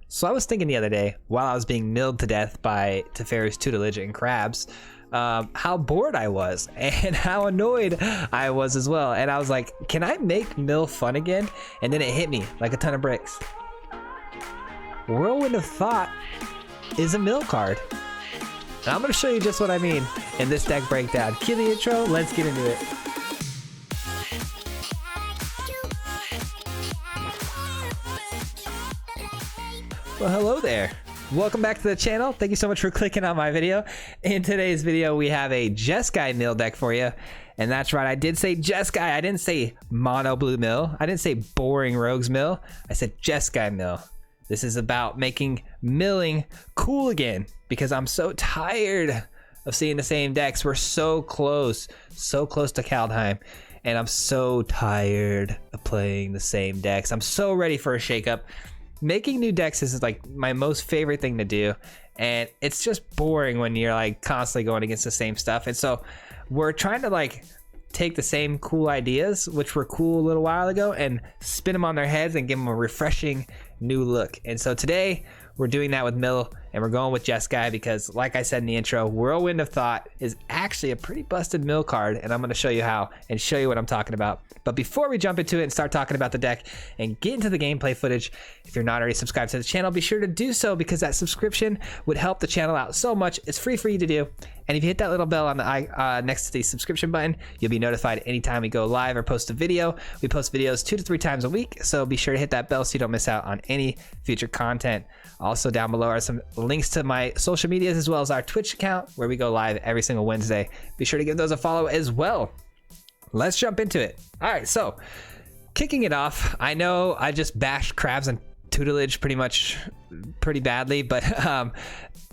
So I was thinking the other day, while I was being milled to death by Teferi's Tutelage and crabs, how bored I was and how annoyed I was as well. And I was like, can I make mill fun again? And then it hit me like a ton of bricks. Whirlwind of Thought is a mill card. And I'm going to show you just what I mean in this deck breakdown. Cue the intro, let's get into it. Well, hello there. Welcome back to the channel. Thank you so much for clicking on my video. In today's video, we have a JESKAI mill deck for you. And that's right, I did say JESKAI. I didn't say mono blue mill. I didn't say boring rogues mill. I said JESKAI mill. This is about making milling cool again because I'm so tired of seeing the same decks. We're so close to Kaldheim. And I'm so tired of playing the same decks. I'm so ready for a shakeup. Making new decks is like my most favorite thing to do, and it's just boring when you're like constantly going against the same stuff. And so we're trying to like take the same cool ideas, which were cool a little while ago, and spin them on their heads and give them a refreshing new look. And so today we're doing that with mill, and we're going with JESKAI because, like I said in the intro, Whirlwind of Thought is actually a pretty busted mill card, and I'm going to show you how and show you what I'm talking about. But before we jump into it and start talking about the deck and get into the gameplay footage, if you're not already subscribed to the channel, be sure to do so because that subscription would help the channel out so much. It's free for you to do. And if you hit that little bell on the next to the subscription button, you'll be notified anytime we go live or post a video. We post videos 2 to 3 times a week, so be sure to hit that bell so you don't miss out on any future content. Also down below are some links to my social medias as well as our Twitch account where we go live every single Wednesday. Be sure to give those a follow as well. Let's jump into it. All right, so kicking it off, I know I just bashed crabs and tutelage pretty badly, but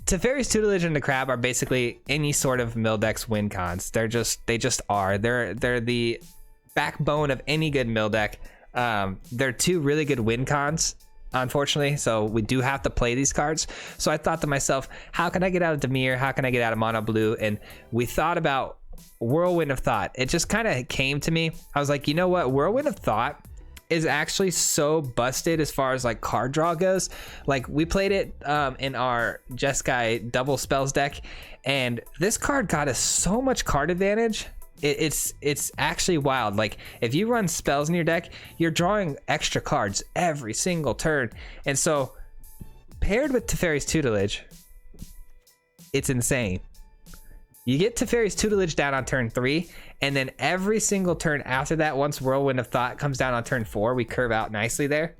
Teferi's Tutelage and the crab are basically any sort of mill deck's win cons. They just are. They're the backbone of any good mill deck. They're 2 really good win cons, unfortunately, so we do have to play these cards. So I thought to myself, how can I get out of Dimir? How can I get out of mono blue? And we thought about Whirlwind of Thought. It just kind of came to me. I was like, you know what? Whirlwind of Thought is actually so busted as far as like card draw goes. Like we played it in our JESKAI double spells deck, and this card got us so much card advantage. It's actually wild. Like if you run spells in your deck, you're drawing extra cards every single turn. And so paired with Teferi's Tutelage, it's insane. You get Teferi's Tutelage down on turn 3, and then every single turn after that, once Whirlwind of Thought comes down on turn 4, we curve out nicely there.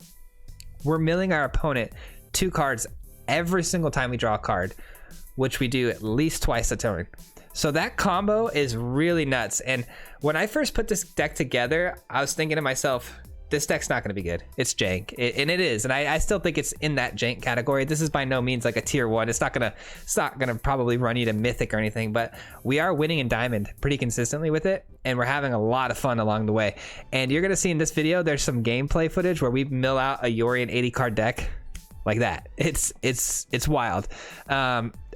We're milling our opponent 2 cards every single time we draw a card, which we do at least twice a turn. So that combo is really nuts. And when I first put this deck together, I was thinking to myself, this deck's not going to be good. It's jank, and it is, and I still think it's in that jank category. This is by no means like a tier 1. It's not gonna probably run you to mythic or anything, but we are winning in diamond pretty consistently with it, and we're having a lot of fun along the way. And you're gonna see in this video, there's some gameplay footage where we mill out a Yorion 80 card deck like that. It's wild.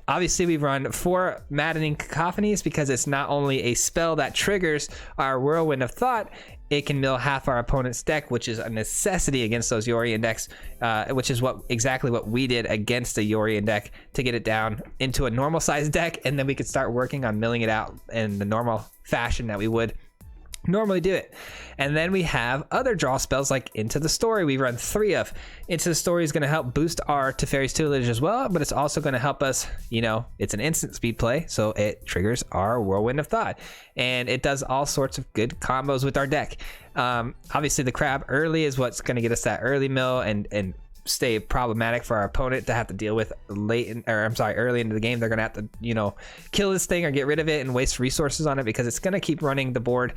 Obviously, we run 4 Maddening Cacophonies because it's not only a spell that triggers our Whirlwind of Thought, it can mill half our opponent's deck, which is a necessity against those Yorion decks, which is exactly what we did against the Yorion deck to get it down into a normal size deck, and then we could start working on milling it out in the normal fashion that we would normally do it. And then we have other draw spells like Into the Story. We run 3 of. Into the Story is going to help boost our Teferi's Tutelage as well, but it's also going to help us, you know, it's an instant speed play, so it triggers our Whirlwind of Thought, and it does all sorts of good combos with our deck. Obviously the crab early is what's going to get us that early mill and stay problematic for our opponent to have to deal with early into the game. They're gonna have to, you know, kill this thing or get rid of it and waste resources on it because it's gonna keep running the board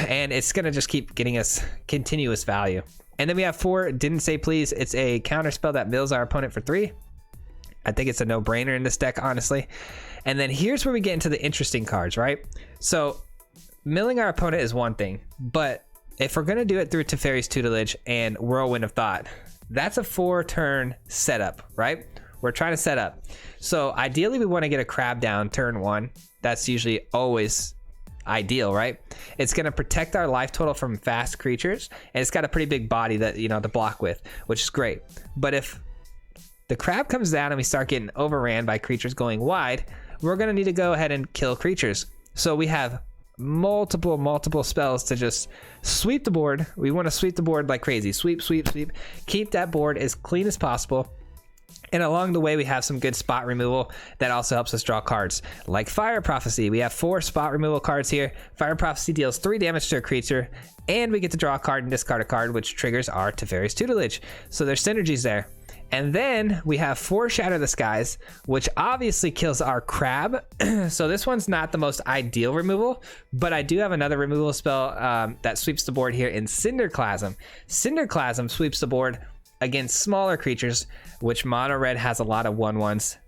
and it's gonna just keep getting us continuous value. And then we have 4 Didn't Say Please. It's a counter spell that mills our opponent for 3. I think it's a no-brainer in this deck, honestly. And then here's where we get into the interesting cards, right? So milling our opponent is one thing, but if we're gonna do it through Teferi's Tutelage and Whirlwind of Thought, that's a 4-turn setup, right? We're trying to set up. So ideally we want to get a crab down turn 1. That's usually always ideal, right? It's going to protect our life total from fast creatures, and it's got a pretty big body that, you know, to block with, which is great. But if the crab comes down and we start getting overran by creatures going wide, we're going to need to go ahead and kill creatures. So we have multiple spells to just sweep the board. We want to sweep the board like crazy. Sweep, sweep, sweep. Keep that board as clean as possible. And along the way, we have some good spot removal that also helps us draw cards. Like Fire Prophecy. We have 4 spot removal cards here. Fire Prophecy deals 3 damage to a creature, and we get to draw a card and discard a card, which triggers our Teferi's Tutelage. So there's synergies there. And then we have 4 Shatter the Skies, which obviously kills our crab. So this one's not the most ideal removal, but I do have another removal spell that sweeps the board here in Cinderclasm. Cinderclasm sweeps the board against smaller creatures, which mono red has a lot of 1/1s.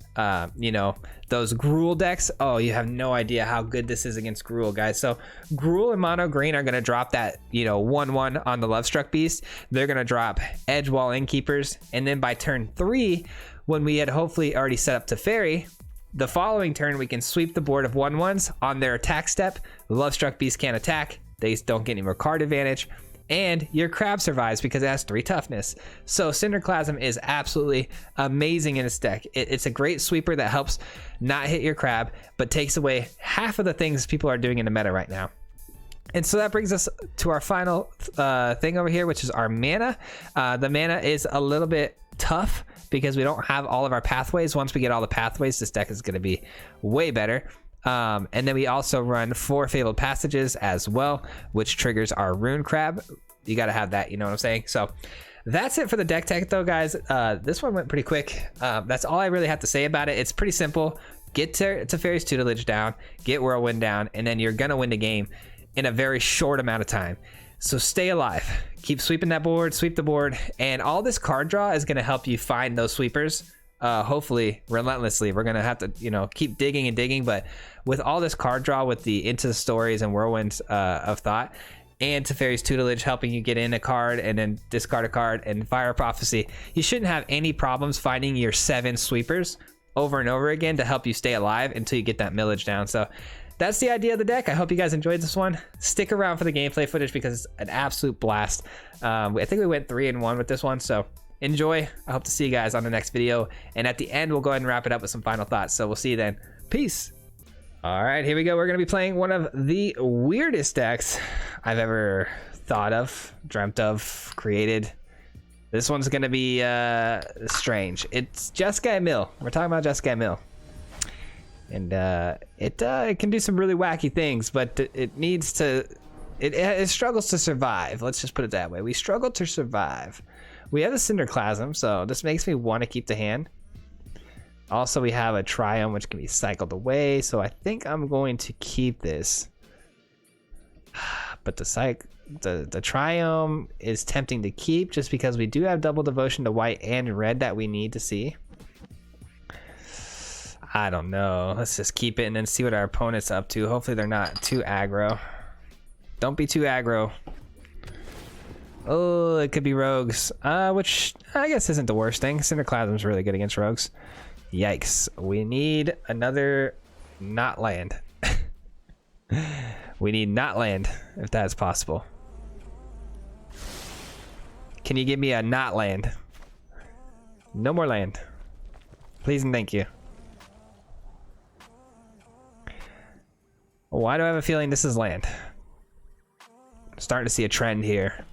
You know, those Gruul decks. Oh, you have no idea how good this is against Gruul, guys. So Gruul and mono green are going to drop that, you know, 1/1 on the Lovestruck Beast. They're going to drop Edgewall Innkeepers. And then by turn 3, when we had hopefully already set up Teferi, the following turn we can sweep the board of 1/1s on their attack step. The Lovestruck Beast can't attack. They don't get any more card advantage. And your crab survives because it has 3 toughness. So Cinderclasm is absolutely amazing in its deck. It's a great sweeper that helps not hit your crab, but takes away half of the things people are doing in the meta right now. And so that brings us to our final thing over here, which is our mana. The mana is a little bit tough because we don't have all of our pathways. Once we get all the pathways, this deck is going to be way better. And then we also run 4 Fabled Passages as well, which triggers our Rune Crab. You got to have that, you know what I'm saying? So that's it for the deck tech though, guys. This one went pretty quick. That's all I really have to say about it. It's pretty simple. Get Teferi's Tutelage down, get Whirlwind down, and then you're going to win the game in a very short amount of time. So stay alive. Keep sweeping that board, sweep the board, and all this card draw is going to help you find those sweepers. Hopefully relentlessly. We're gonna have to, you know, keep digging and digging, but with all this card draw with the Into the Stories and Whirlwind of Thought and Teferi's Tutelage helping you get in a card and then discard a card and Fire Prophecy, you shouldn't have any problems finding your 7 sweepers over and over again to help you stay alive until you get that millage down. So that's the idea of the deck. I hope you guys enjoyed this one. Stick around for the gameplay footage because it's an absolute blast. I think we went 3-1 with this one, so enjoy. I hope to see you guys on the next video, and at the end we'll go ahead and wrap it up with some final thoughts. So we'll see you then. Peace. All right, here we go. We're gonna be playing one of the weirdest decks I've ever thought of, dreamt of, created. This one's gonna be strange. It's JESKAI Mill. We're talking about JESKAI Mill, and it can do some really wacky things, but it needs to. It struggles to survive. Let's just put it that way. We struggle to survive. We have a Cinderclasm, so this makes me want to keep the hand. Also, we have a Triome, which can be cycled away, so I think I'm going to keep this. But the Triome is tempting to keep just because we do have double devotion to white and red that we need to see. I don't know. Let's just keep it and then see what our opponent's up to. Hopefully they're not too aggro. Don't be too aggro. Oh, it could be rogues, which I guess isn't the worst thing. Cinderclasm's really good against rogues. Yikes. We need another not land. We need not land, if that's possible. Can you give me a not land? No more land. Please and thank you. Why do I have a feeling this is land? I'm starting to see a trend here.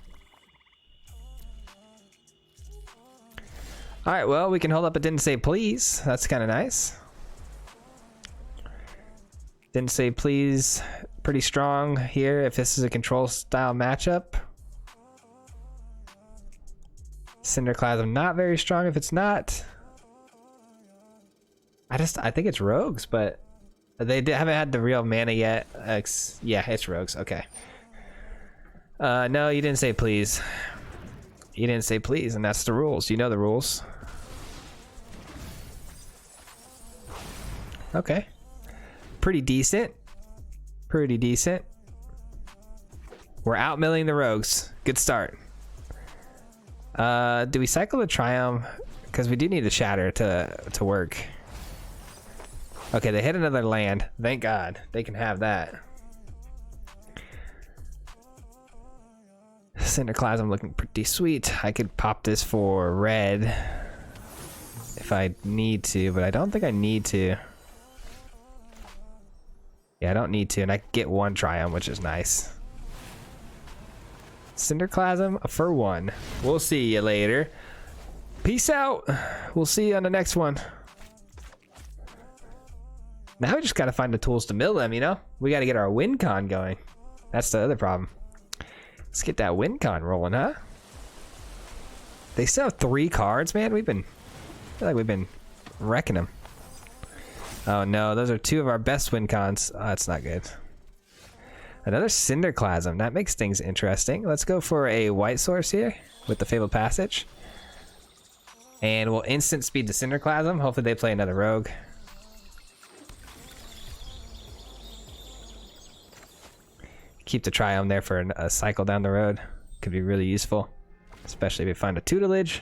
All right, well, we can hold up it didn't say please. That's kind of nice. Didn't say please. Pretty strong here if this is a control style matchup. Cinderclasm not very strong if it's not. I think it's rogues, but they haven't had the real mana yet. Yeah, it's rogues. Okay. No, you didn't say please. You didn't say please, and that's the rules. You know the rules. Okay. Pretty decent. Pretty decent. We're outmilling the rogues. Good start. Do we cycle the Triome? Because we do need the Shatter to work. Okay, they hit another land. Thank God. They can have that. Cinderclasm looking pretty sweet. I could pop this for red if I need to, but I don't think I need to. Yeah, I don't need to, and I get 1 Triome, which is nice. Cinderclasm for 1. We'll see you later. Peace out. We'll see you on the next one. Now we just gotta find the tools to mill them, you know? We gotta get our win con going. That's the other problem. Let's get that win con rolling, huh? They still have 3 cards, man. I feel like we've been wrecking them. Oh no, those are 2 of our best win cons. Oh, that's not good. Another Cinderclasm. That makes things interesting. Let's go for a white source here with the Fabled Passage. And we'll instant speed the Cinderclasm. Hopefully they play another rogue. Keep the Triome there for a cycle down the road. Could be really useful. Especially if we find a Tutelage.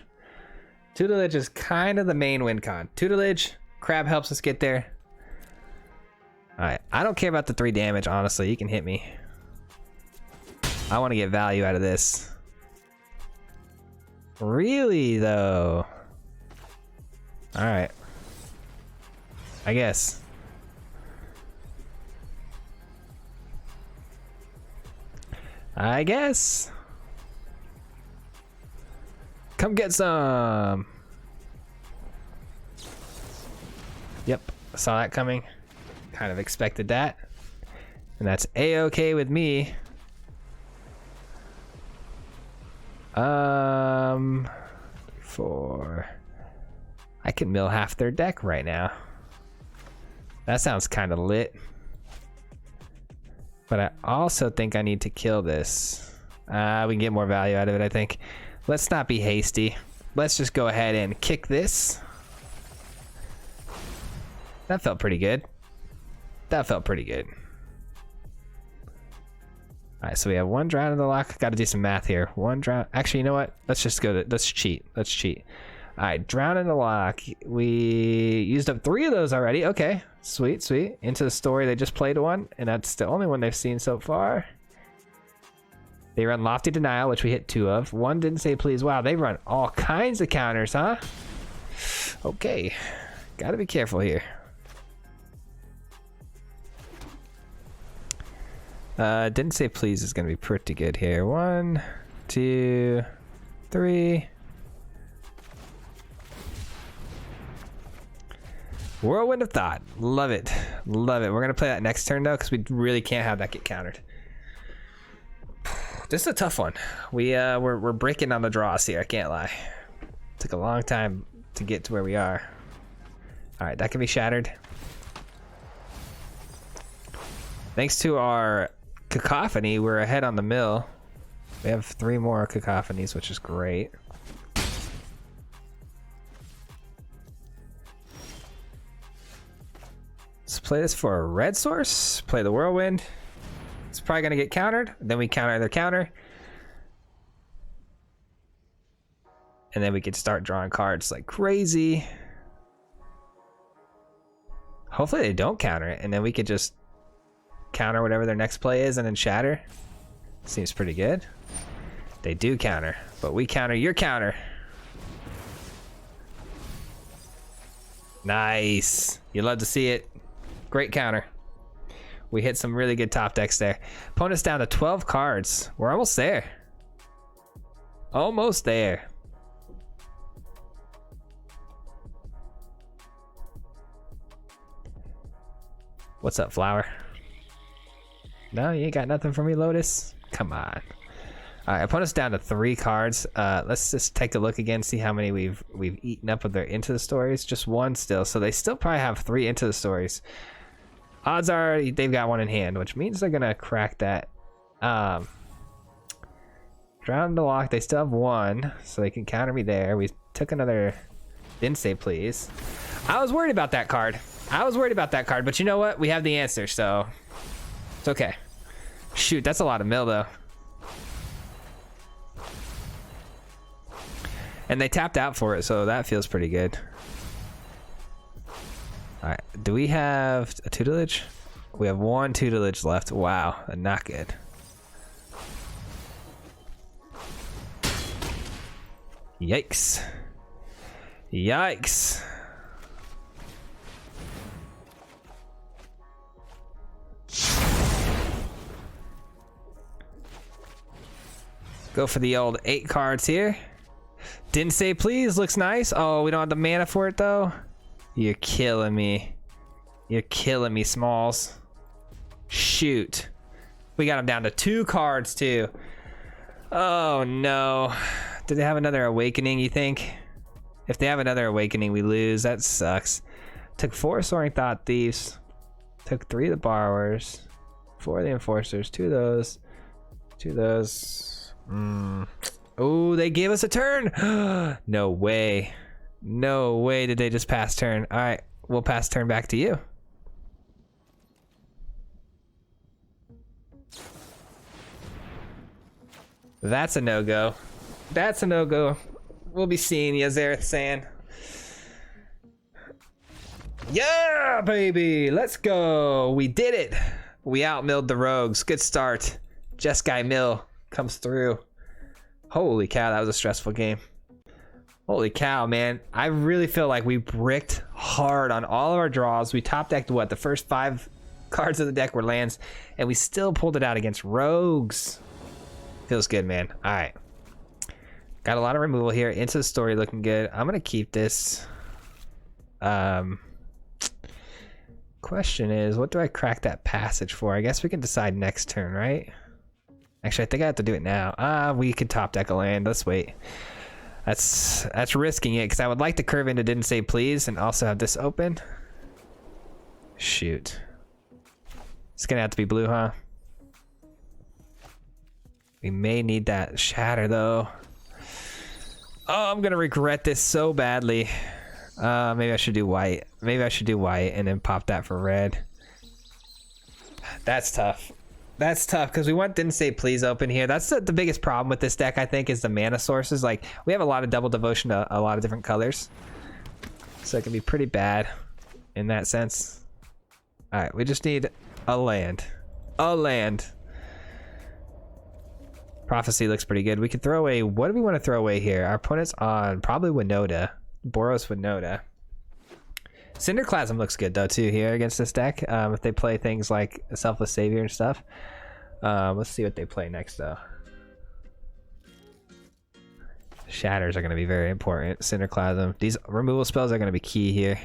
Tutelage is kind of the main win con. Tutelage, Crab helps us get there. Alright, I don't care about the 3 damage, honestly. You can hit me. I want to get value out of this. Really, though? Alright. I guess. Come get some. Yep, saw that coming. Kind of expected that. And that's a-okay with me. I can mill half their deck right now. That sounds kind of lit. But I also think I need to kill this. We can get more value out of it, I think. Let's not be hasty. Let's just go ahead and kick this. That felt pretty good. That felt pretty good. Alright, so we have 1 drown in the lock. Gotta do some math here. 1 drown. Actually, you know what? Let's just go to, let's cheat. Let's cheat. Alright, drown in the lock. We used up 3 of those already. Okay, sweet, sweet. Into the story, they just played 1, and that's the only one they've seen so far. They run Lofty Denial, which we hit 2 of. 1 didn't say please. Wow, they run all kinds of counters, huh? Okay, gotta be careful here. Didn't say please is gonna be pretty good here. 1, 2, 3. Whirlwind of Thought. Love it. Love it. We're gonna play that next turn though, because we really can't have that get countered. This is a tough one. We're breaking on the draws here, I can't lie. Took a long time to get to where we are. Alright, that can be shattered. Thanks to our Cacophony, we're ahead on the mill. We have 3 more Cacophonies, which is great. Let's play this for a red source. Play the Whirlwind. It's probably going to get countered. Then we counter their counter. And then we can start drawing cards like crazy. Hopefully they don't counter it. And then we could just counter whatever their next play is and then shatter. Seems pretty good. They do counter, but we counter your counter. Nice. You love to see it. Great counter. We hit some really good top decks there. Opponent's down to 12 cards. We're almost there. Almost there. What's up, Flower? No, you ain't got nothing for me, Lotus? Come on. Alright, opponent's down to 3 cards. Let's just take a look again, see how many we've eaten up with their Into the Stories. Just 1 still, so they still probably have 3 Into the Stories. Odds are they've got 1 in hand, which means they're gonna crack that. Drown the lock, they still have 1, so they can counter me there. We took another, didn't say please. I was worried about that card. But you know what? We have the answer, so it's okay. Shoot, that's a lot of mill though. And they tapped out for it, so that feels pretty good. Alright, do we have a tutelage? We have 1 tutelage left. Wow, not good. Yikes. Yikes. Go for the old 8 cards here. Didn't say please, looks nice. Oh, we don't have the mana for it though. You're killing me. You're killing me, Smalls. Shoot. We got him down to 2 cards too. Oh no. Do they have another awakening, you think? If they have another awakening, we lose. That sucks. Took 4 Soaring Thought Thieves. Took 3 of the borrowers. 4 of the enforcers. 2 of those. 2 of those. Oh, they gave us a turn. No way. No way did they just pass turn. All right, we'll pass turn back to you. That's a no-go. That's a no-go. We'll be seeing you, Zareth San. Yeah, baby. Let's go. We did it. We outmilled the rogues. Good start. Jeskai Mill comes through. Holy cow, that was a stressful game. Holy cow, man. I really feel like we bricked hard on all of our draws. We top decked what? The first 5 cards of the deck were lands, and we still pulled it out against rogues. Feels good, man. All right. Got a lot of removal here. Into the Story looking good. I'm going to keep this. Question is, what do I crack that passage for? I guess we can decide next turn, right? Actually, I think I have to do it now. We could top deck a land. Let's wait. That's risking it because I would like to curve into Didn't Say Please and also have this open. Shoot. It's gonna have to be blue, huh? We may need that Shatter though. Oh, I'm gonna regret this so badly. Maybe I should do white. Maybe I should do white and then pop that for red. That's tough. That's tough because we want Didn't Say Please open here. That's the biggest problem with this deck, I think, is the mana sources. Like, we have a lot of double devotion to a lot of different colors. So it can be pretty bad in that sense. All right, we just need a land. A land. Prophecy looks pretty good. We could throw away, what do we want to throw away here? Our opponent's on probably Winota. Boros Winota. Cinderclasm looks good though too here against this deck. If they play things like Selfless Savior and stuff. Let's see what they play next though. Shatters are going to be very important. Cinderclasm. These removal spells are going to be key here.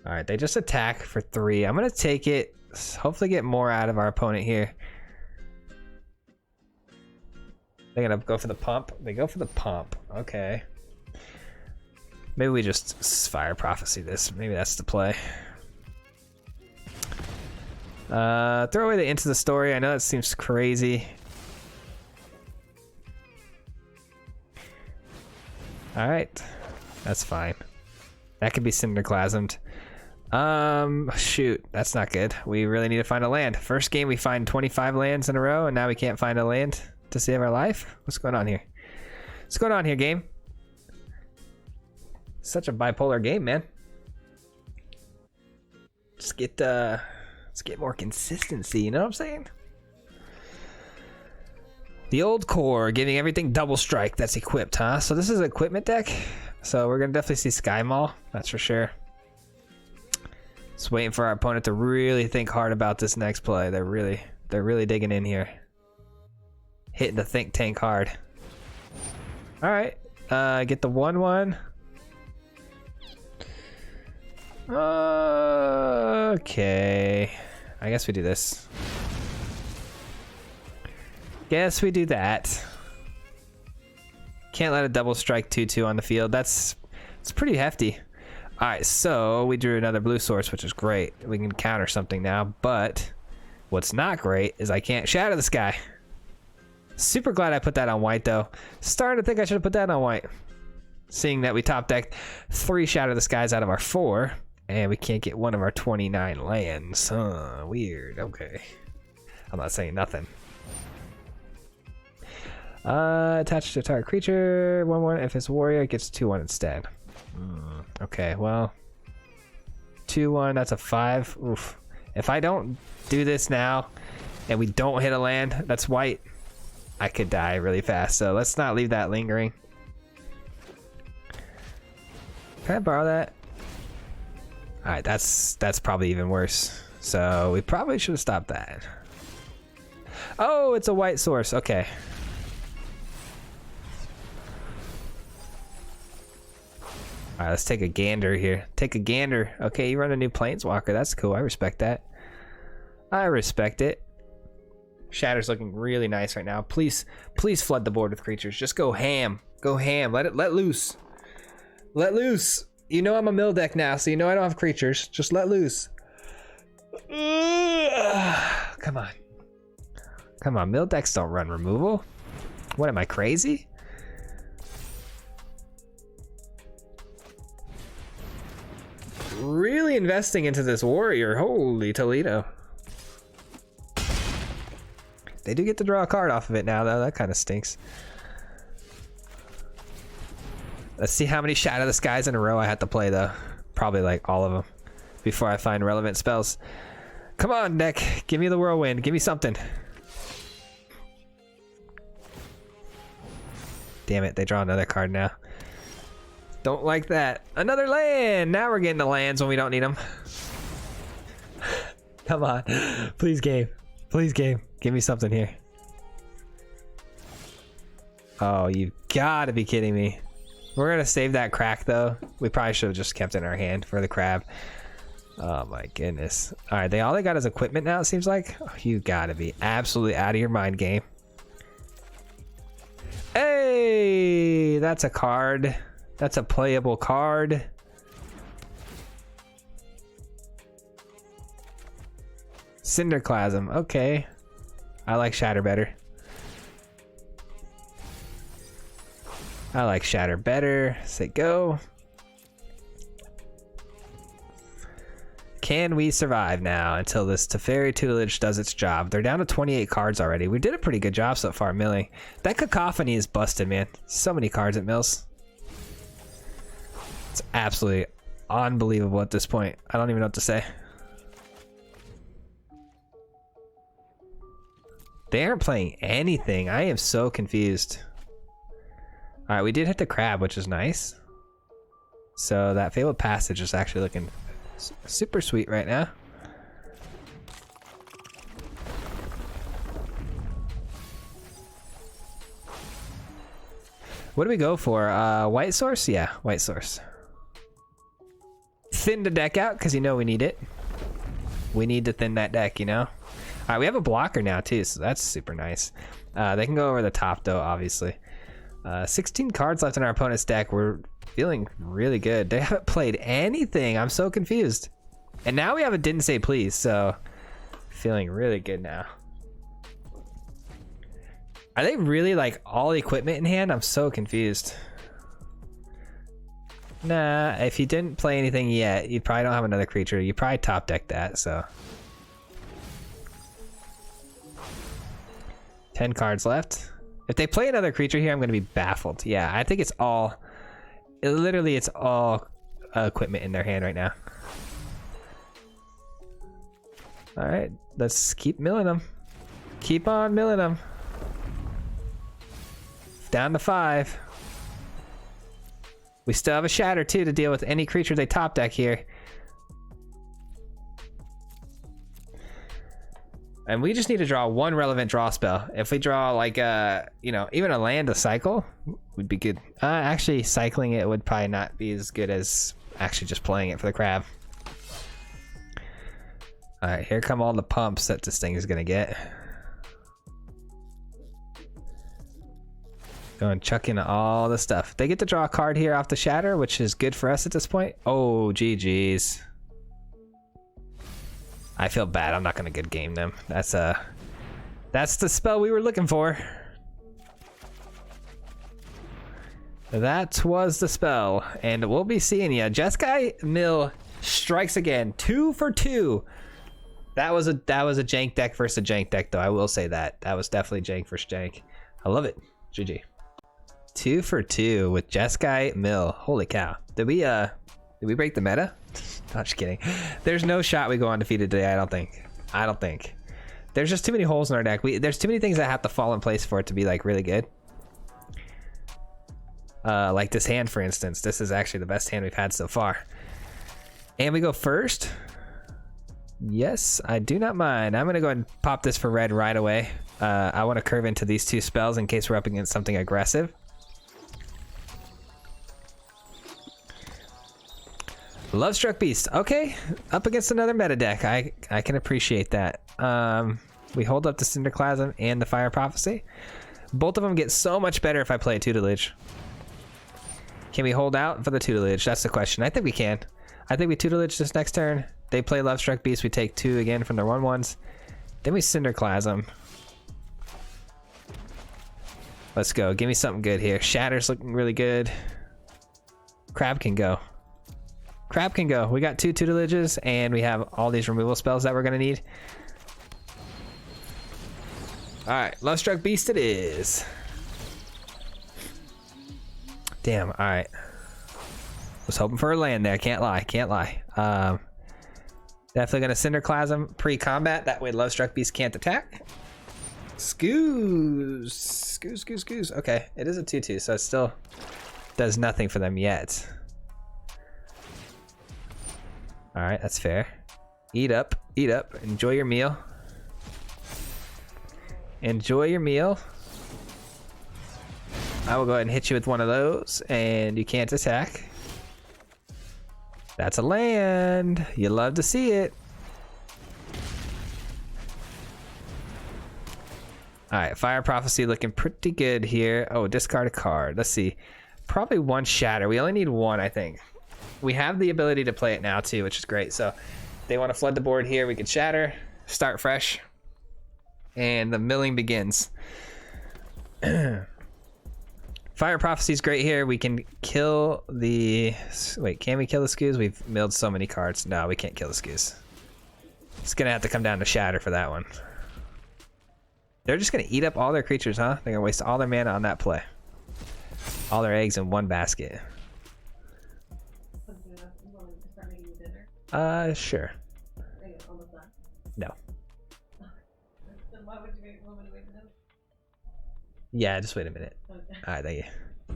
All right, they just attack for 3. I'm going to take it. Hopefully get more out of our opponent here. They're going to go for the pump. They go for the pump. Okay. Maybe we just Fire Prophecy this. Maybe that's the play. Throw away the Into the Story. I know that seems crazy. Alright. That's fine. That could be Cinderclasmed. Shoot. That's not good. We really need to find a land. First game we find 25 lands in a row, and now we can't find a land to save our life? What's going on here? What's going on here, game? Such a bipolar game, man. Let's get more consistency, you know what I'm saying? The old core, giving everything double strike that's equipped, huh? So this is an equipment deck. So we're gonna definitely see Sky Maul, that's for sure. Just waiting for our opponent to really think hard about this next play. They're really digging in here. Hitting the think tank hard. Alright. Get the 1/1. Okay, I guess we do this. Guess we do that. Can't let a double strike 2/2 on the field. It's pretty hefty. All right, so we drew another blue source, which is great. We can counter something now, but what's not great is I can't Shatter the Sky. Super glad I put that on white though. Starting to think I should have put that on white. Seeing that we top decked 3 Shatter the Skies out of our 4. And we can't get one of our 29 lands. Weird. Okay. I'm not saying nothing. Attached to a target creature. 1/1. If it's warrior, it gets 2/1 instead. Okay, well. 2/1. That's a 5. Oof. If I don't do this now, and we don't hit a land that's white, I could die really fast. So let's not leave that lingering. Can I borrow that? All right, that's probably even worse. So we probably should have stopped that. Oh, it's a white source. Okay. All right, let's take a gander here. Take a gander. Okay, you run a new Planeswalker. That's cool. I respect that. I respect it. Shatter's looking really nice right now. Please, please flood the board with creatures. Just go ham. Go ham. Let loose. Let loose. You know I'm a mill deck now, so you know I don't have creatures. Just let loose. Come on. Come on, mill decks don't run removal. What, am I crazy? Really investing into this warrior. Holy Toledo. They do get to draw a card off of it now, though. That kind of stinks. Let's see how many Shatter the Skies in a row I have to play, though. Probably like all of them before I find relevant spells. Come on, deck. Give me the Whirlwind. Give me something. Damn it. They draw another card now. Don't like that. Another land. Now we're getting the lands when we don't need them. Come on. Please, game. Please, game. Give me something here. Oh, you've got to be kidding me. We're going to save that crack, though. We probably should have just kept it in our hand for the crab. Oh, my goodness. All right, all they got is equipment now, it seems like. Oh, you got to be absolutely out of your mind, game. Hey, that's a card. That's a playable card. Cinderclasm. Okay. I like Shatter better. I like Shatter better. Say go. Can we survive now until this Teferi Tutelage does its job? They're down to 28 cards already. We did a pretty good job so far milling. That Cacophony is busted, man. So many cards at mills. It's absolutely unbelievable at this point. I don't even know what to say. They aren't playing anything. I am so confused. All right, we did hit the crab, which is nice. So that Fabled Passage is actually looking super sweet right now. What do we go for? White source? Yeah, white source. Thin the deck out because you know we need it. We need to thin that deck, you know? All right, we have a blocker now too, so that's super nice. They can go over the top though, obviously. 16 cards left in our opponent's deck. We're feeling really good. They haven't played anything. I'm so confused. And now we have a didn't say please, so feeling really good now. Are they really like all equipment in hand? I'm so confused. Nah, if you didn't play anything yet, you probably don't have another creature. You probably top deck that, so. 10 cards left. If they play another creature here, I'm going to be baffled. Yeah, I think it's all... Literally, it's all equipment in their hand right now. Alright, let's keep milling them. Keep on milling them. Down to 5. We still have a Shatter, too, to deal with any creature they top deck here. And we just need to draw one relevant draw spell. If we draw like you know, even a land to cycle would be good. Actually, cycling it would probably not be as good as actually just playing it for the crab. All right, here come all the pumps that this thing is gonna get. Go and chuck in all the stuff. They get to draw a card here off the Shatter, which is good for us at this point. Oh, GG's. I feel bad. I'm not gonna good game them. That's the spell we were looking for. That was the spell, and we'll be seeing you. Jeskai Mill strikes again. 2 for 2. That was a jank deck versus a jank deck, though. I will say that was definitely jank versus jank. I love it. GG. 2 for 2 with Jeskai Mill. Holy cow! Did we break the meta? Not just kidding. There's no shot we go undefeated today. I don't think. There's just too many holes in our deck. There's too many things that have to fall in place for it to be like really good. Like this hand, for instance. This is actually the best hand we've had so far. And we go first. Yes, I do not mind. I'm gonna go ahead and pop this for red right away. I want to curve into these 2 spells in case we're up against something aggressive. Lovestruck Beast. Okay, up against another meta deck. I can appreciate that. We hold up the Cinderclasm and the Fire Prophecy. Both of them get so much better if I play a Tutelage. Can we hold out for the Tutelage? That's the question. I think we can. I think we Tutelage this next turn. They play Lovestruck Beast. We take 2 again from their 1/1s. Then we Cinderclasm. Let's go. Give me something good here. Shatter's looking really good. Crab can go. Crab can go. We got 2 Tutelages, and we have all these removal spells that we're going to need. Alright, Lovestruck Beast it is. Damn, alright. Was hoping for a land there. Can't lie. Can't lie. Definitely going to Cinderclasm pre-combat. That way Lovestruck Beast can't attack. Scoos. Okay, it is a 2/2, so it still does nothing for them yet. Alright, that's fair. Eat up. Enjoy your meal. Enjoy your meal. I will go ahead and hit you with one of those, and you can't attack. That's a land. You love to see it. Alright, Fire Prophecy looking pretty good here. Oh, discard a card. Let's see. Probably 1 Shatter. We only need 1, I think. We have the ability to play it now, too, which is great. So, they want to flood the board here. We can Shatter, start fresh, and the milling begins. Fire Prophecy is great here. We can kill the... Wait, can we kill the Scoos? We've milled so many cards. No, we can't kill the Scoos. It's going to have to come down to Shatter for that one. They're just going to eat up all their creatures, huh? They're going to waste all their mana on that play. All their eggs in one basket. Sure. No. Yeah, just wait a minute. Alright, thank you.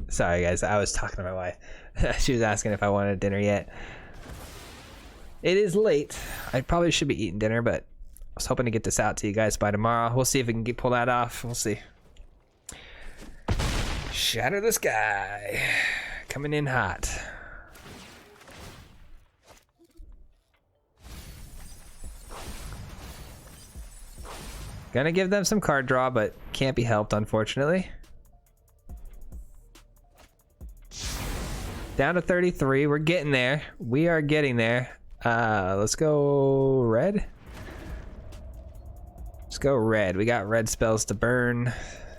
Sorry, guys. I was talking to my wife. She was asking if I wanted dinner yet. It is late. I probably should be eating dinner, but I was hoping to get this out to you guys by tomorrow. We'll see if we can pull that off. We'll see. Shatter the Sky. Coming in hot. Gonna give them some card draw, but can't be helped, unfortunately. Down to 33. We're getting there. We are getting there. Let's go red. Let's go red. We got red spells to burn.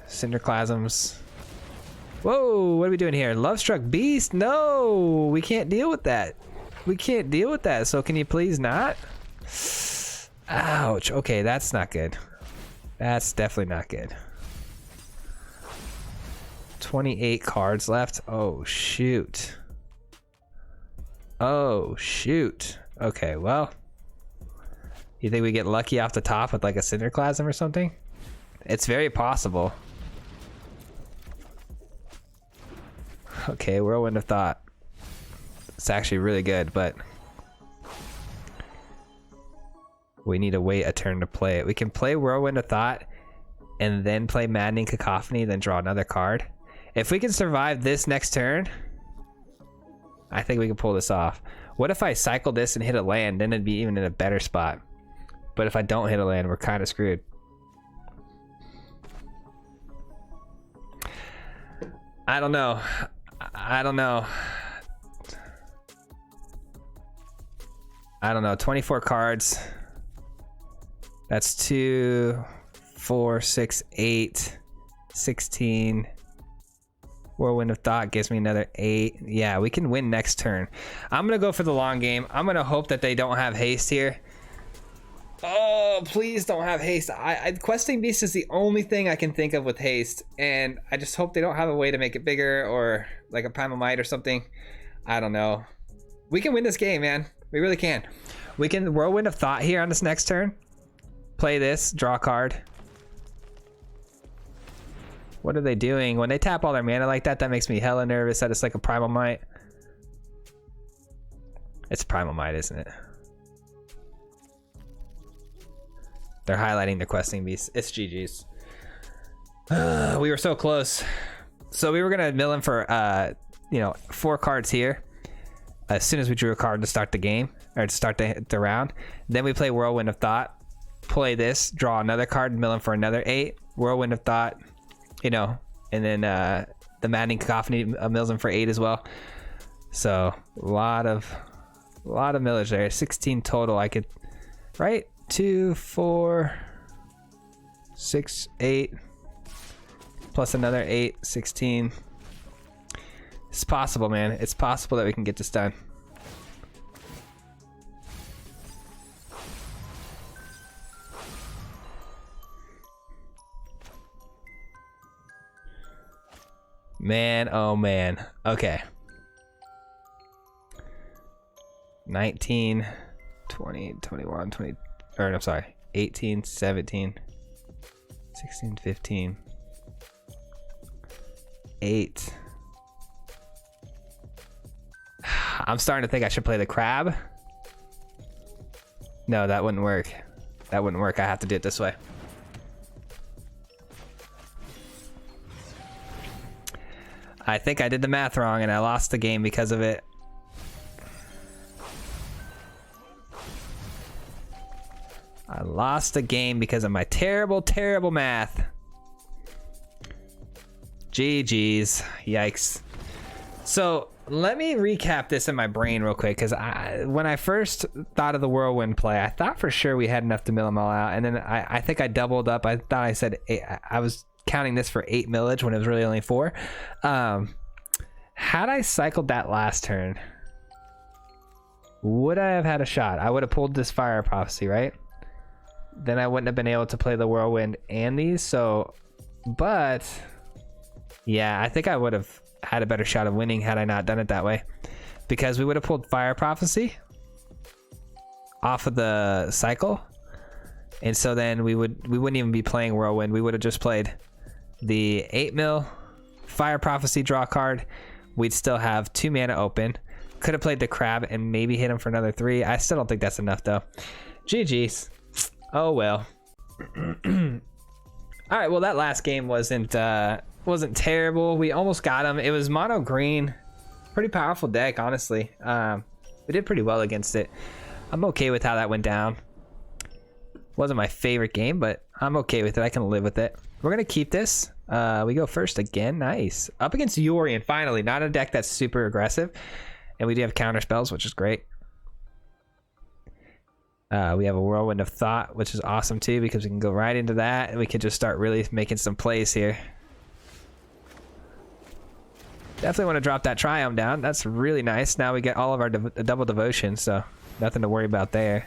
Cinderclasms. Whoa, what are we doing here? Lovestruck Beast? No, we can't deal with that. We can't deal with that. So can you please not? Ouch. Okay, that's not good. That's definitely not good. 28 cards left. Oh, shoot. Oh, shoot. Okay, well. You think we get lucky off the top with like a Cinderclasm or something? It's very possible. Okay, Whirlwind of Thought. It's actually really good, but we need to wait a turn to play it. We can play Whirlwind of Thought and then play Maddening Cacophony, then draw another card. If we can survive this next turn, I think we can pull this off. What if I cycle this and hit a land? Then it'd be even in a better spot. But if I don't hit a land, we're kind of screwed. I don't know. I don't know. 24 cards. That's 2, 4, 6, 8, 16. Whirlwind of Thought gives me another 8. Yeah, we can win next turn. I'm going to go for the long game. I'm going to hope that they don't have haste here. Oh, please don't have haste. Questing Beast is the only thing I can think of with haste. And I just hope they don't have a way to make it bigger or like a Primal Might or something. I don't know. We can win this game, man. We really can. We can Whirlwind of Thought here on this next turn. Play this, draw a card. What are they doing? When they tap all their mana like that, that makes me hella nervous that it's like a Primal Might. It's Primal Might, isn't it? They're highlighting the Questing Beast. It's GG's. We were so close. So we were gonna mill him for, 4 cards here. as soon as we drew a card to start the game, or to start the round. Then we play Whirlwind of Thought, play this, draw another card, mill him for another 8, Whirlwind of Thought, you know, and then the Maddening Cacophony mills him for 8 as well. So a lot of millage there. 16 total. I could, right? 2, 4, 6, 8, plus another 8, 16. It's possible, man. It's possible that we can get this done. Man, oh man. Okay. 19, 20, 21, 20, or I'm sorry, 18, 17, 16, 15, 8. I'm starting to think I should play the crab. No, that wouldn't work. That wouldn't work. I have to do it this way. I think I did the math wrong and I lost the game because of it. I lost the game because of my terrible, terrible math. GG's. Yikes. So let me recap this in my brain real quick, because when I first thought of the Whirlwind play, I thought for sure we had enough to mill them all out, and then I think I doubled up. I thought I said 8. I was counting this for 8 millage when it was really only 4. Had I cycled that last turn, would I have had a shot? I would have pulled this Fire Prophecy, right? Then I wouldn't have been able to play the Whirlwind and these, so, but yeah, I think I would have had a better shot of winning had I not done it that way, because we would have pulled Fire Prophecy off of the cycle, and so then we wouldn't even be playing Whirlwind. We would have just played the 8 mil Fire Prophecy draw card. We'd still have 2 mana open. Could have played the crab and maybe hit him for another 3. I still don't think that's enough though. GG's. Oh well. All right, well that last game wasn't terrible. We almost got him. It was mono green. Pretty powerful deck, honestly. We did pretty well against it. I'm okay with how that went down. Wasn't my favorite game, but I'm okay with it. I can live with it. We're gonna keep this. We go first again. Nice. Up against Yorion, finally. Not a deck that's super aggressive. And we do have counter spells, which is great. We have a Whirlwind of Thought, which is awesome too, because we can go right into that and we can just start really making some plays here. Definitely want to drop that Triome down. That's really nice. Now we get all of our double devotion, so nothing to worry about there.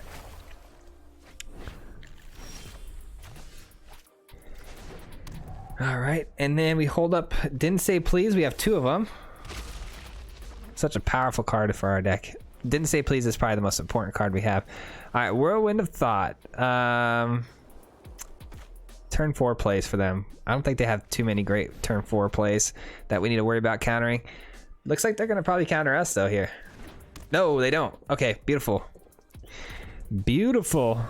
All right, and then we hold up Didn't Say Please. We have 2 of them. Such a powerful card for our deck. Didn't Say Please is probably the most important card we have. All right, Whirlwind of Thought. Turn 4 plays for them. I don't think they have too many great turn 4 plays that we need to worry about countering. Looks like they're gonna probably counter us though here. No, they don't. Okay, beautiful. Beautiful.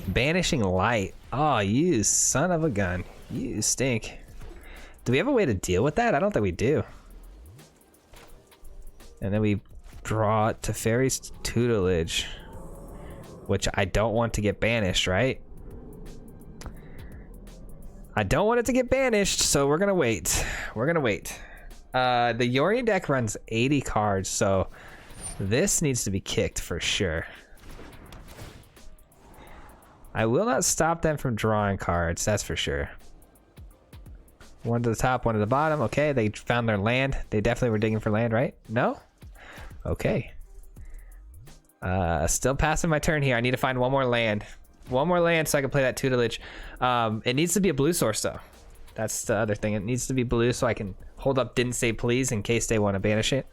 Banishing Light. Oh, you son of a gun. You stink. Do we have a way to deal with that? I don't think we do. And then we draw Teferi's Tutelage, which I don't want to get banished, right? I don't want it to get banished, so we're gonna wait. We're gonna wait. The Yorion deck runs 80 cards, so this needs to be kicked for sure. I will not stop them from drawing cards, that's for sure. One to the top, one to the bottom. Okay, they found their land. They definitely were digging for land, right? No? Okay. Still passing my turn here. I need to find one more land. One more land so I can play that Tutelage. It needs to be a blue source though. That's the other thing. It needs to be blue so I can hold up Didn't Say Please in case they want to banish it.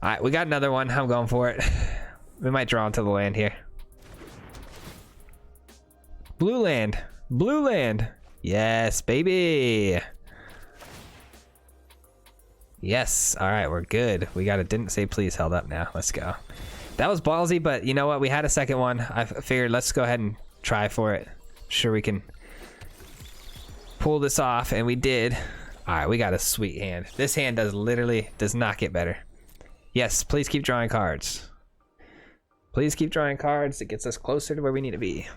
All right, we got another one. I'm going for it. We might draw into the land here. Blue land. Blue land. Yes, baby. Yes. All right, we're good. We got a Didn't Say Please held up now. Let's go. That was ballsy, but you know what? We had a second one. I figured let's go ahead and try for it. Sure we can pull this off, and we did. All right, we got a sweet hand. This hand does not get better. Yes, please keep drawing cards. Please keep drawing cards. It gets us closer to where we need to be.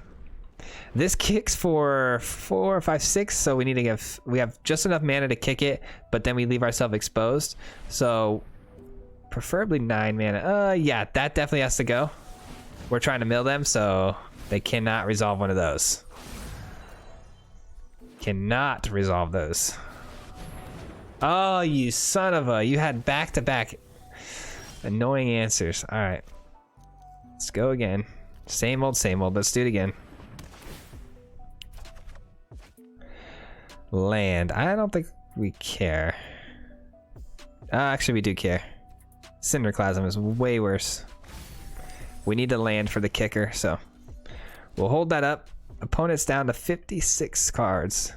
This kicks for 4, 5, 6, so we have just enough mana to kick it, but then we leave ourselves exposed. So preferably 9 mana. Yeah, that definitely has to go. We're trying to mill them, so they cannot resolve one of those. Cannot resolve those. Oh, you son of a! You had back-to-back annoying answers. All right, let's go again. Same old, same old. Let's do it again. Land. I don't think we care. Actually, we do care. Cinderclasm is way worse. We need to land for the kicker, so we'll hold that up. Opponent's down to 56 cards.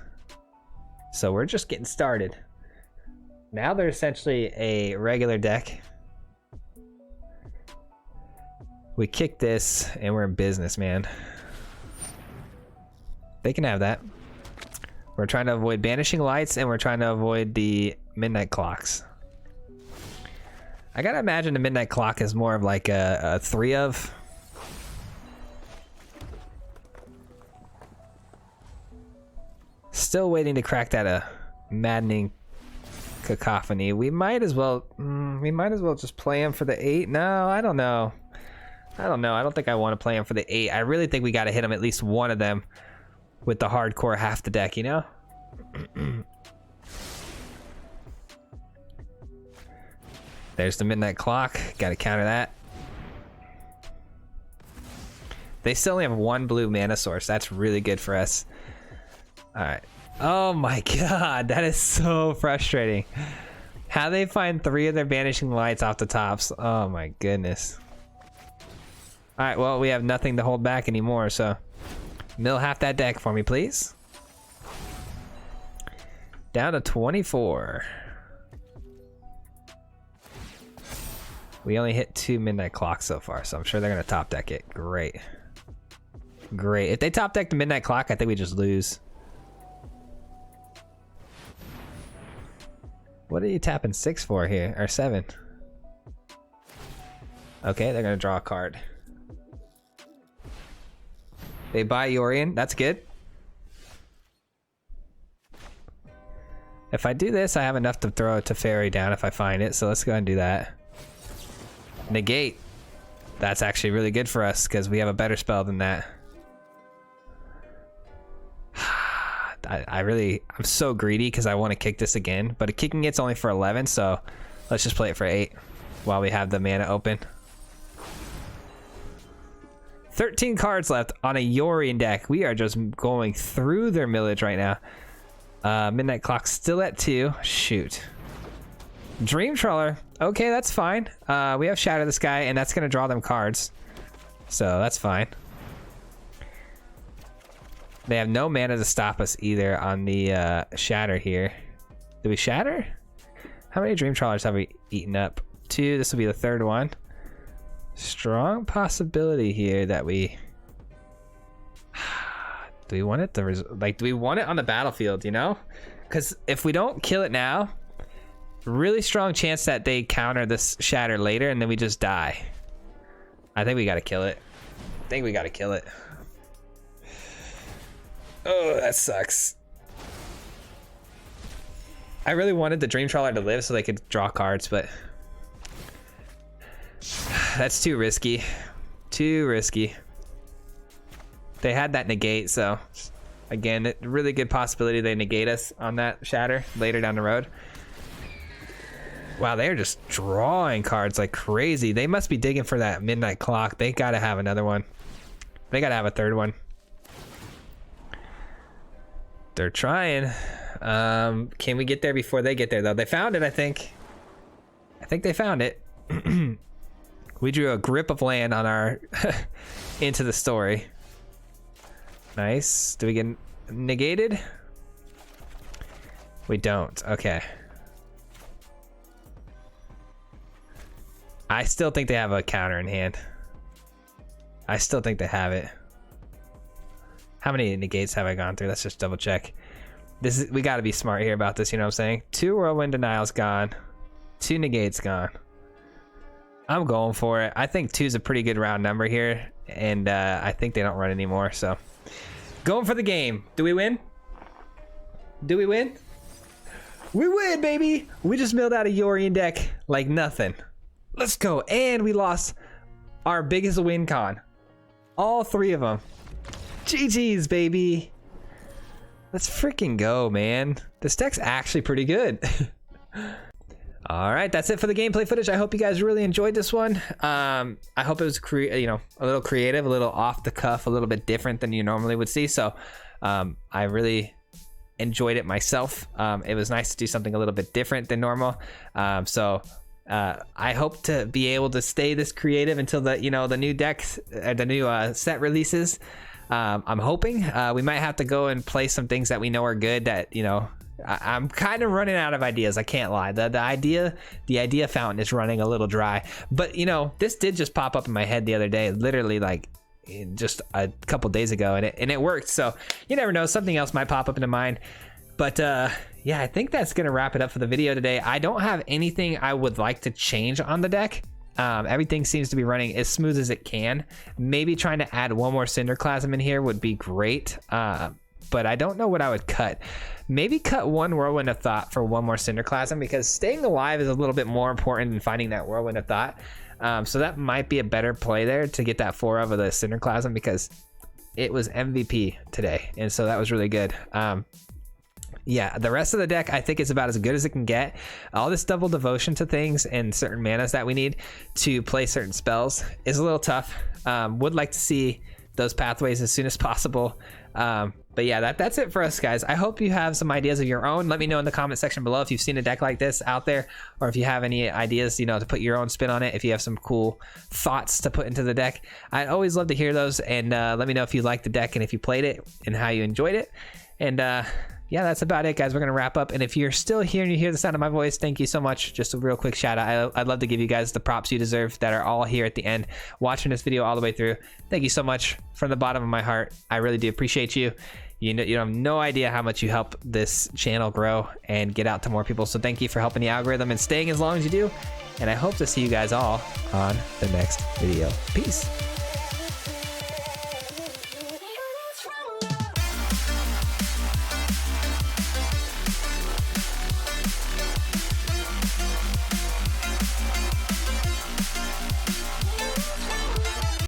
So we're just getting started. Now they're essentially a regular deck. We kick this and we're in business, man. They can have that. We're trying to avoid Banishing Lights and we're trying to avoid the Midnight Clocks. I gotta imagine the Midnight Clock is more of like a 3 of. Still waiting to crack that Maddening Cacophony. We might as well just play him for the 8. No, I don't know. I don't think I want to play him for the 8. I really think we got to hit him at least one of them with the hardcore half the deck, you know? There's the Midnight Clock. Got to counter that. They still only have 1 blue mana source. That's really good for us. All right. Oh my god, that is so frustrating. How they find 3 of their Vanishing Lights off the tops. Oh my goodness. All right, well, we have nothing to hold back anymore, so mill half that deck for me, please. Down to 24. We only hit 2 Midnight Clocks so far, so I'm sure they're gonna top deck it. Great. Great. If they top deck the Midnight Clock, I think we just lose. What are you tapping 6 for here? Or 7? Okay, they're gonna draw a card. They buy Yorion. That's good. If I do this, I have enough to throw a Teferi down if I find it. So let's go ahead and do that. Negate. That's actually really good for us because we have a better spell than that. I'm so greedy because I want to kick this again, but kicking it's only for 11, so let's just play it for 8 while we have the mana open. 13 cards left on a Yorion deck. We are just going through their millage right now. Midnight Clock still at 2. Shoot. Dream Trawler. Okay, that's fine. We have Shatter the Sky, and that's going to draw them cards. So that's fine. They have no mana to stop us either on the Shatter here. Do we Shatter? How many Dream Trawlers have we eaten up? 2. This will be the 3rd one. Strong possibility here that we... Do we want it to... do we want it on the battlefield, you know? Because if we don't kill it now, really strong chance that they counter this Shatter later and then we just die. I think we got to kill it. Oh, that sucks. I really wanted the Dream Trawler to live so they could draw cards, but that's too risky. Too risky. They had that negate, so again, really good possibility they negate us on that Shatter later down the road. Wow, they're just drawing cards like crazy. They must be digging for that Midnight Clock. They gotta have another one. They gotta have a 3rd one. They're trying. Can we get there before they get there, though? They found it, I think. I think they found it. We drew a grip of land on our Into the Story. Nice. Do we get negated? We don't. Okay. I still think they have a counter in hand. I still think they have it. How many negates have I gone through? Let's just double check. we got to be smart here about this, you know what I'm saying? 2 Whirlwind Denials gone, 2 Negates gone. I'm going for it. I think 2 is a pretty good round number here, and I think they don't run anymore, so going for the game. Do we win? Do we win? We win, baby! We just milled out a Yorion deck like nothing. Let's go. And we lost our biggest win con. All 3 of them. GG's, baby. Let's freaking go, man. This deck's actually pretty good. All right, that's it for the gameplay footage. I hope you guys really enjoyed this one. I hope it was a little creative, a little off the cuff, a little bit different than you normally would see. So I really enjoyed it myself. It was nice to do something a little bit different than normal. I hope to be able to stay this creative until the new decks, the new set releases. I'm hoping we might have to go and play some things that we know are good that, I'm kind of running out of ideas. I can't lie. The idea fountain is running a little dry, but this did just pop up in my head the other day, literally like just a couple days ago, and it worked. So you never know, something else might pop up into mind. But yeah, I think that's gonna wrap it up for the video today. I don't have anything I would like to change on the deck. Everything seems to be running as smooth as it can. Maybe trying to add 1 more Cinderclasm in here would be great, but I don't know what I would cut. Maybe cut 1 Whirlwind of Thought for 1 more Cinderclasm, because staying alive is a little bit more important than finding that Whirlwind of Thought. So that might be a better play there to get that 4 of the Cinderclasm, because it was MVP today, and so that was really good. Yeah, the rest of the deck I think is about as good as it can get. All this double devotion to things and certain manas that we need to play certain spells is a little tough. Would like to see those pathways as soon as possible. But yeah, that's it for us, guys. I hope you have some ideas of your own. Let me know in the comment section below if you've seen a deck like this out there, or if you have any ideas, to put your own spin on it. If you have some cool thoughts to put into the deck, I'd always love to hear those. And let me know if you liked the deck and if you played it and how you enjoyed it. And yeah, that's about it, guys. We're gonna wrap up. And if you're still here and you hear the sound of my voice, thank you so much. Just a real quick shout out. I'd love to give you guys the props you deserve that are all here at the end, watching this video all the way through. Thank you so much from the bottom of my heart. I really do appreciate you. You have no idea how much you help this channel grow and get out to more people. So thank you for helping the algorithm and staying as long as you do. And I hope to see you guys all on the next video. Peace.